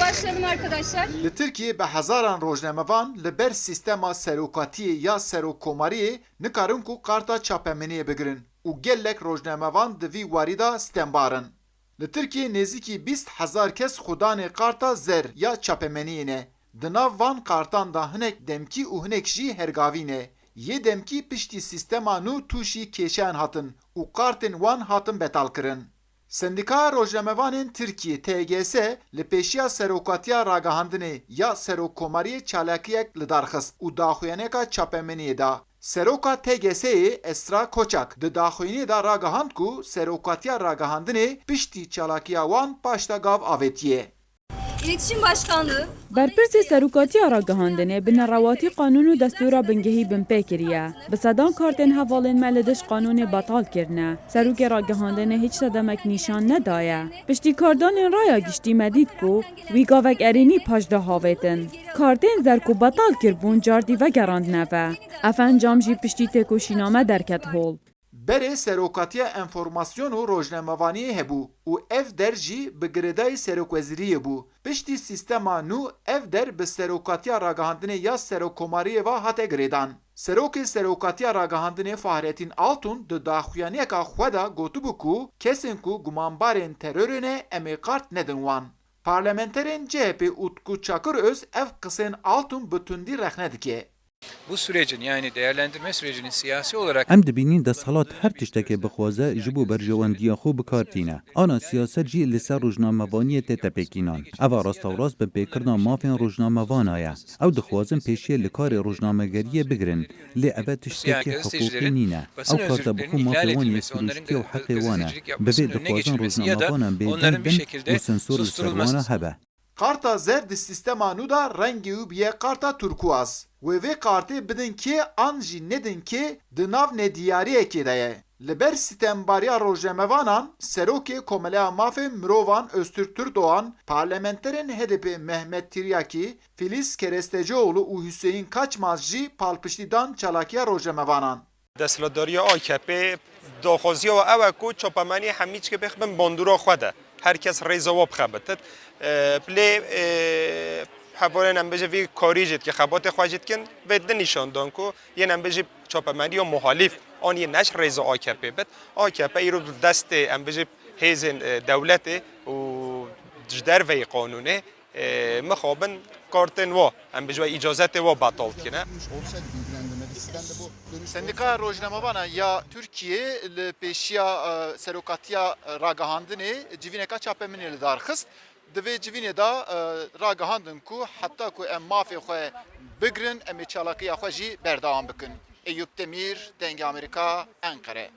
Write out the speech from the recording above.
başlayalım arkadaşlar. Li Tirkiye bi hezaran rojnamevan li ber sistema serokatiyê ya serokkomariyê nikarin ku karta çapemeniyê bigirin û gelek rojnamevan di vî warî da stembarin. Li Tirkiye nêzîkî 20,000 kes xudanê karta zer ya çapemeniyê ne. Di nav van kartan da hinek demkî û hinek jî hergavî ne. Yê demkî piştî sistema nû tûşî kêşeyan hatin û kartên wan hatin betalkirin. Sendika Rojnamevanên Tirkiye TGS li pêşiya serokatiya ragihandinê ya serokkomariyê çalakiyek li darxist û daxuyaneka çapemeniyê da. Seroka TGS'yê Esra Koçak di daxuyaniyê da ragihand ku serokatiya ragihandinê piştî çalakiya wan paşta gav avêtiye. İletişim Başkanlığı. Berpirsê serokatiya ragihandinê bi nerawatî qanûn û destûra bingehî bin pê kiriye. Bi sedan kartên hevalên me li diş qanûnê betal kirine. Serokê ragihandinê hiç sedemek nîşan nedaye. Piştîkardanên raya giştî me dît ku wî gavek erênî paş da havêtin. Kartên zer ku betal kirbûn cardî vegerandine ve. Ev encam jî piştî têkoşîname derket hol. Berê serokatiya enformasyon û rojnamevaniyê hebû û ev der jî bi girêdayê serokwezîriyê bû. Piştî sistema nû ev der bi serokatiya ragihandinê ya serokkomariyê ve hate girêdan. Serokê serokatiya ragihandinê Fahrettin Altun di daxuyaniyeka xwe da gotibû ku kesên ku gumanbarên terorê ne em ê kart nedin wan. Parlamenterên CHP Utku Çakıröz ev qisên Altun bi tundî rexne dike. Bu sürecin yani değerlendirme sürecinin siyasi olarak Em dibînin desthilat her tiştekê bixwaze ji bo berjewendiya xwe bikartîne. Ana siyaset jî li ser rojnamevaniyê tê tepêkînan. Eva rastarast bi pêkirina mafên rojnamevan ye. Ew dixwazin pêşiya li karê rojnamegeriyê bigirin. Lê ev tiştekî hiqûqî nîne. Ew karte bi xwe mafê wan yekfirûştiya û heqê wan e. Bi vê dixwazin rojnamevanan bêdeng bin û sensor li ser wan hebe. Karta zer di sistema nû da rengê û biye karta turkuaz. Wê vê kartê bidin kê an jî nedin kê di nav nediyariyekê de ye. Li ber stembariya rojnamevanan, Serokê Komeleya Mafê Mirovan Öztürk Türkdoğan, parlamenterên HDP Mehmet Tiryakî, Filiz Kerestecioğlu û Hüseyin Kaçmaz jî palpiştîdan çalakiya rojnamevanan. Desthilatdariya AKP daxwaziya we ew e ku çapemeniyê hemîçkê bixibin bandora xwe de. Herkes rêza we bixebitit. Lê hevalên em bêje vê karî jî dike xebatê xwe jî dikin vê di nîşandan ku yên em bêje çapemeniya muhalîf anî neş rêza AKP bit. AKP îro di destê em bêje hêzên dewletê û ji derveyê qanûnê mixabin kartên we em bêje îcazetê we betal dikine. Sendika Rojnamevana ya Türkiye li pêşiya serokatiya ragihandinê civîneka çapemeniyê li darxist. Di vê civînê da ragihandin ku heta ku em mafê xwe bigirin em ê çalakiya xwe jî berdewam bikin. Eyüp Demir, Dengê Amerîka, Ankara.